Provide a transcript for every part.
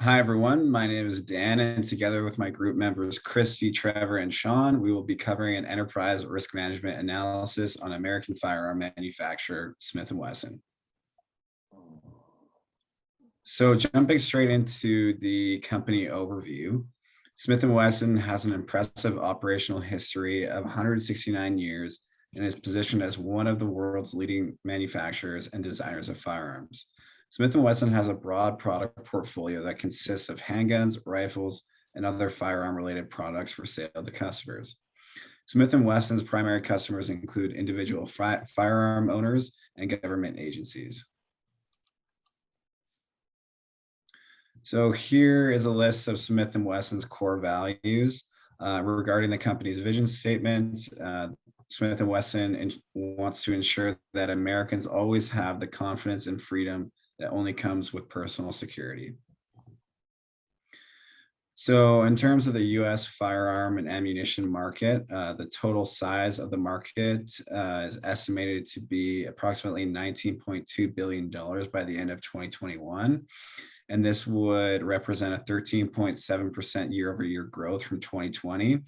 Hi, everyone. My name is Dan, and together with my group members, Christy, Trevor, and Sean, we will be covering an enterprise risk management analysis on American firearm manufacturer, Smith & Wesson. So jumping straight into the company overview, Smith & Wesson has an impressive operational history of 169 years and is positioned as one of the world's leading manufacturers and designers of firearms. Smith & Wesson has a broad product portfolio that consists of handguns, rifles, and other firearm-related products for sale to customers. Smith & Wesson's primary customers include individual firearm owners and government agencies. So here is a list of Smith & Wesson's core values. Regarding the company's vision statement, Smith & Wesson wants to ensure that Americans always have the confidence and freedom that only comes with personal security. So in terms of the US firearm and ammunition market, the total size of the market is estimated to be approximately $19.2 billion by the end of 2021. And this would represent a 13.7% year-over-year growth from 2020,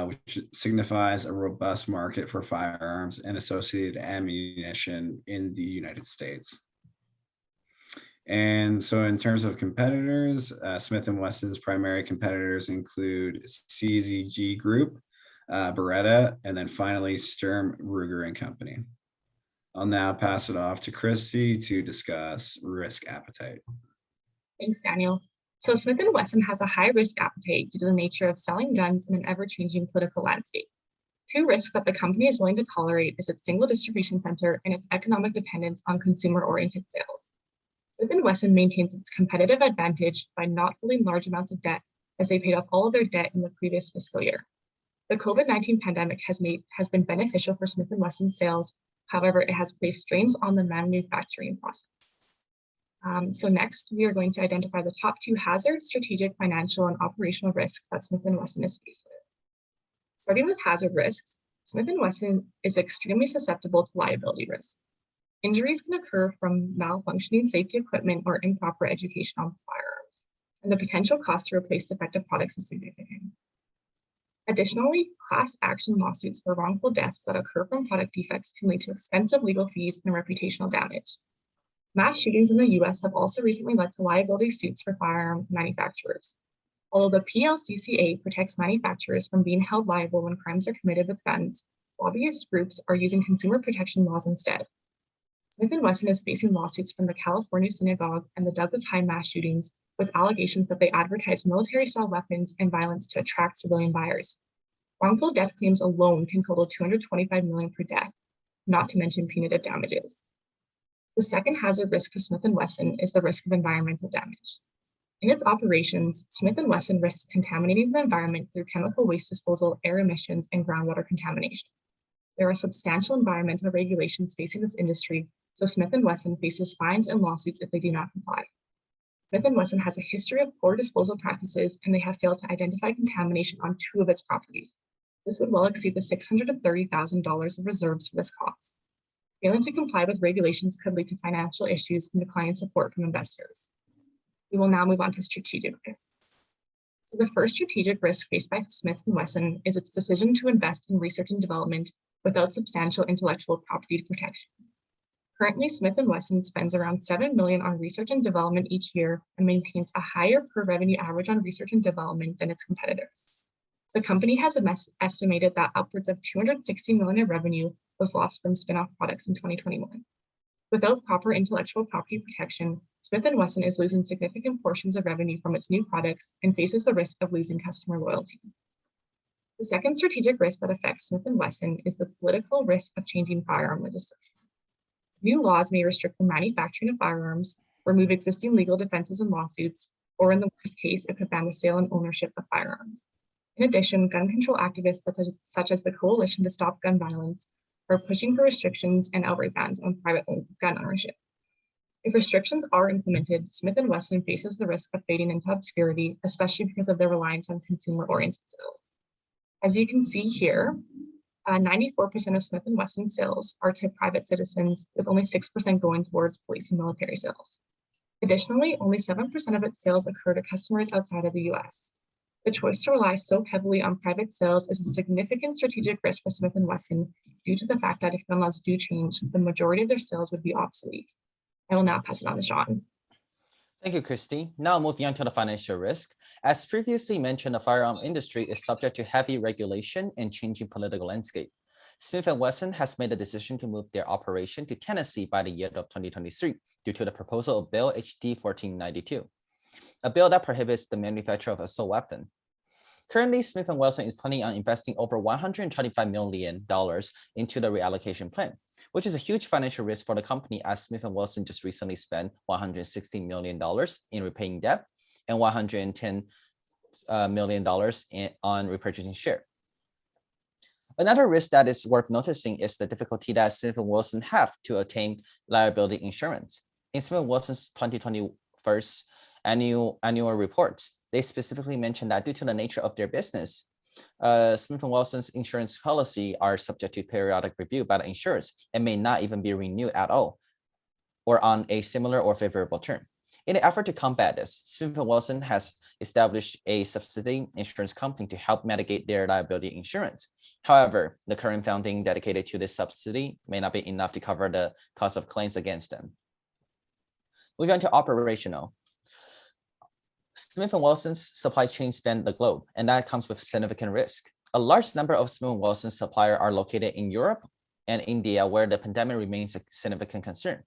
which signifies a robust market for firearms and associated ammunition in the United States. And so in terms of competitors, Smith & Wesson's primary competitors include CZG Group, Beretta, and then finally Sturm, Ruger & Company. I'll now pass it off to Christy to discuss risk appetite. Thanks, Daniel. So Smith & Wesson has a high risk appetite due to the nature of selling guns in an ever-changing political landscape. Two risks that the company is willing to tolerate is its single distribution center and its economic dependence on consumer-oriented sales. Smith & Wesson maintains its competitive advantage by not holding large amounts of debt, as they paid off all of their debt in the previous fiscal year. The COVID-19 pandemic has been beneficial for Smith & Wesson sales. However, it has placed strains on the manufacturing process. So next, we are going to identify the top two hazard, strategic, financial, and operational risks that Smith & Wesson is faced with. Starting with hazard risks, Smith & Wesson is extremely susceptible to liability risk. Injuries can occur from malfunctioning safety equipment or improper education on firearms, and the potential cost to replace defective products is significant. Additionally, class action lawsuits for wrongful deaths that occur from product defects can lead to expensive legal fees and reputational damage. Mass shootings in the US have also recently led to liability suits for firearm manufacturers. Although the PLCCA protects manufacturers from being held liable when crimes are committed with guns, lobbyist groups are using consumer protection laws instead. Smith & Wesson is facing lawsuits from the California Synagogue and the Douglas High mass shootings with allegations that they advertise military-style weapons and violence to attract civilian buyers. Wrongful death claims alone can total $225 million per death, not to mention punitive damages. The second hazard risk for Smith & Wesson is the risk of environmental damage. In its operations, Smith & Wesson risks contaminating the environment through chemical waste disposal, air emissions, and groundwater contamination. There are substantial environmental regulations facing this industry, so Smith & Wesson faces fines and lawsuits if they do not comply. Smith & Wesson has a history of poor disposal practices, and they have failed to identify contamination on 2 of its properties. This would well exceed the $630,000 of reserves for this cost. Failing to comply with regulations could lead to financial issues and declining support from investors. We will now move on to strategic risks. So the first strategic risk faced by Smith & Wesson is its decision to invest in research and development without substantial intellectual property protection. Currently, Smith & Wesson spends around $7 million on research and development each year and maintains a higher per revenue average on research and development than its competitors. The company has estimated that upwards of $260 million in revenue was lost from spin-off products in 2021. Without proper intellectual property protection, Smith & Wesson is losing significant portions of revenue from its new products and faces the risk of losing customer loyalty. The second strategic risk that affects Smith & Wesson is the political risk of changing firearm legislation. New laws may restrict the manufacturing of firearms, remove existing legal defenses and lawsuits, or in the worst case, it could ban the sale and ownership of firearms. In addition, gun control activists such as the Coalition to Stop Gun Violence are pushing for restrictions and outright bans on private gun ownership. If restrictions are implemented, Smith & Wesson faces the risk of fading into obscurity, especially because of their reliance on consumer-oriented sales. As you can see here, 94% of Smith & Wesson sales are to private citizens, with only 6% going towards police and military sales. Additionally, only 7% of its sales occur to customers outside of the US. The choice to rely so heavily on private sales is a significant strategic risk for Smith & Wesson due to the fact that if gun laws do change, the majority of their sales would be obsolete. I will now pass it on to Sean. Thank you, Christy. Now moving on to the financial risk. As previously mentioned, the firearm industry is subject to heavy regulation and changing political landscape. Smith & Wesson has made a decision to move their operation to Tennessee by the year of 2023 due to the proposal of Bill HD 1492, a bill that prohibits the manufacture of assault weapon. Currently, Smith & Wesson is planning on investing over $125 million into the reallocation plan, which is a huge financial risk for the company as Smith & Wesson just recently spent $160 million in repaying debt and $110 million on repurchasing share. Another risk that is worth noticing is the difficulty that Smith & Wesson have to attain liability insurance. In Smith & Wesson's 2021 annual report, they specifically mentioned that due to the nature of their business, Smith & Wesson's insurance policy are subject to periodic review by the insurers and may not even be renewed at all or on a similar or favorable term. In an effort to combat this, Smith & Wesson has established a subsidiary insurance company to help mitigate their liability insurance. However, the current funding dedicated to this subsidy may not be enough to cover the cost of claims against them. Moving on to operational. Smith & Wesson's supply chain span the globe, and that comes with significant risk. A large number of Smith & Wesson suppliers are located in Europe and India, where the pandemic remains a significant concern.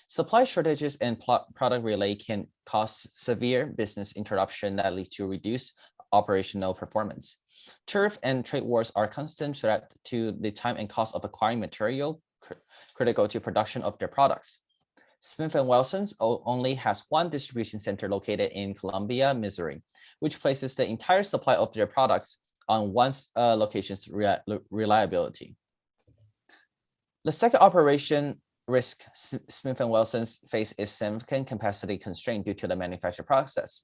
Supply shortages and product relay can cause severe business interruption that lead to reduced operational performance. Tariff and trade wars are a constant threat to the time and cost of acquiring material critical to production of their products. Smith & Wesson only has one distribution center located in Columbia, Missouri, which places the entire supply of their products on one location's reliability. The second operation risk Smith & Wesson face is significant capacity constraint due to the manufacture process.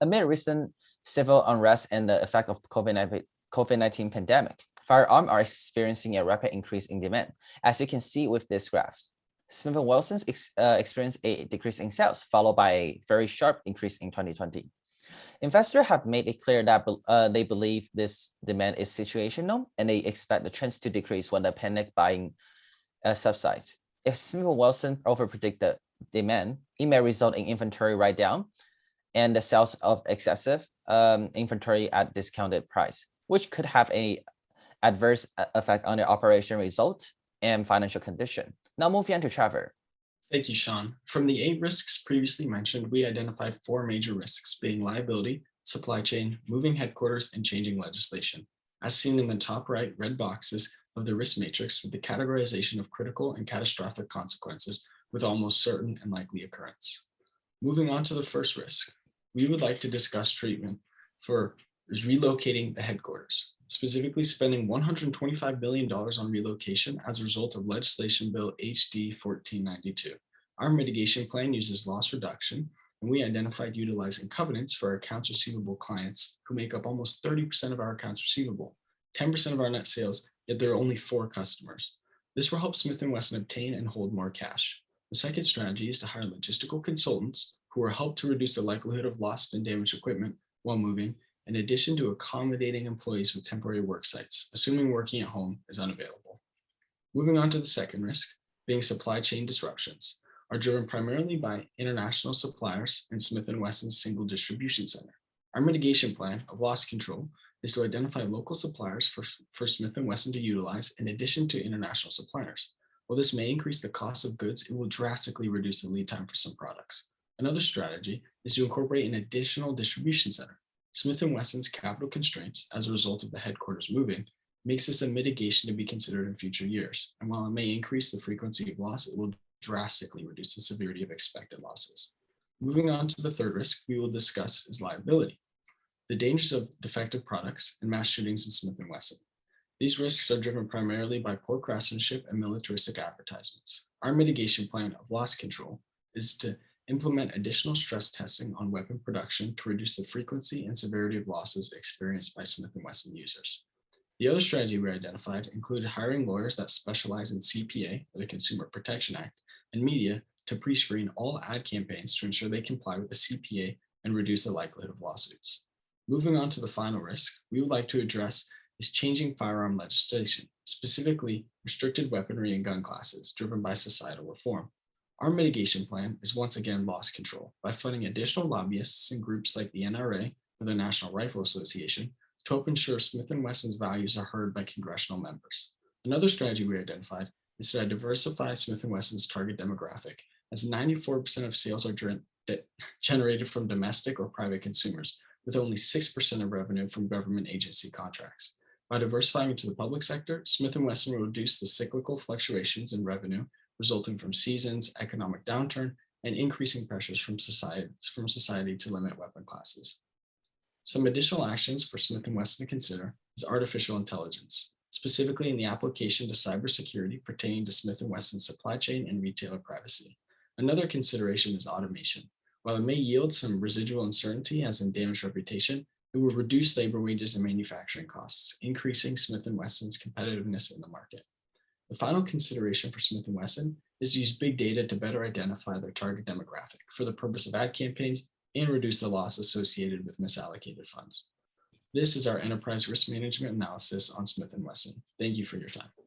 Amid recent civil unrest and the effect of COVID-19 pandemic, firearms are experiencing a rapid increase in demand, as you can see with this graph. Smith & Wesson experienced a decrease in sales, followed by a very sharp increase in 2020. Investors have made it clear that they believe this demand is situational, and they expect the trends to decrease when the panic buying subsides. If Smith & Wesson overpredict the demand, it may result in inventory write-down and the sales of excessive inventory at discounted price, which could have an adverse effect on their operation result and financial condition. Now moving on to Trevor. Thank you, Sean. From the 8 risks previously mentioned, we identified 4 major risks, being liability, supply chain, moving headquarters, and changing legislation. As seen in the top right red boxes of the risk matrix, with the categorization of critical and catastrophic consequences with almost certain and likely occurrence. Moving on to the first risk, we would like to discuss treatment for relocating the headquarters, specifically spending $125 billion on relocation as a result of legislation bill HD 1492. Our mitigation plan uses loss reduction, and we identified utilizing covenants for our accounts receivable clients who make up almost 30% of our accounts receivable, 10% of our net sales, yet there are only 4 customers. This will help Smith & Wesson obtain and hold more cash. The second strategy is to hire logistical consultants who will help to reduce the likelihood of lost and damaged equipment while moving, in addition to accommodating employees with temporary work sites, assuming working at home is unavailable. Moving on to the second risk, being supply chain disruptions, are driven primarily by international suppliers and Smith & Wesson's single distribution center. Our mitigation plan of loss control is to identify local suppliers for Smith & Wesson to utilize in addition to international suppliers. While this may increase the cost of goods, it will drastically reduce the lead time for some products. Another strategy is to incorporate an additional distribution center. Smith & Wesson's capital constraints as a result of the headquarters moving makes this a mitigation to be considered in future years. And while it may increase the frequency of loss, it will drastically reduce the severity of expected losses. Moving on to the third risk we will discuss is liability, the dangers of defective products and mass shootings in Smith & Wesson. These risks are driven primarily by poor craftsmanship and militaristic advertisements. Our mitigation plan of loss control is to implement additional stress testing on weapon production to reduce the frequency and severity of losses experienced by Smith & Wesson users. The other strategy we identified included hiring lawyers that specialize in CPA, or the Consumer Protection Act, and media to pre-screen all ad campaigns to ensure they comply with the CPA and reduce the likelihood of lawsuits. Moving on to the final risk we would like to address is changing firearm legislation, specifically restricted weaponry and gun classes driven by societal reform. Our mitigation plan is once again loss control by funding additional lobbyists and groups like the NRA or the National Rifle Association to help ensure Smith & Wesson's values are heard by congressional members. Another strategy we identified is to diversify Smith & Wesson's target demographic, as 94% of sales are generated from domestic or private consumers, with only 6% of revenue from government agency contracts. By diversifying into the public sector, Smith & Wesson will reduce the cyclical fluctuations in revenue resulting from seasons, economic downturn, and increasing pressures from society to limit weapon classes. Some additional actions for Smith & Wesson to consider is artificial intelligence, specifically in the application to cybersecurity pertaining to Smith & Wesson's supply chain and retailer privacy. Another consideration is automation. While it may yield some residual uncertainty as in damaged reputation, it will reduce labor wages and manufacturing costs, increasing Smith & Wesson's competitiveness in the market. The final consideration for Smith & Wesson is to use big data to better identify their target demographic for the purpose of ad campaigns and reduce the loss associated with misallocated funds. This is our enterprise risk management analysis on Smith & Wesson. Thank you for your time.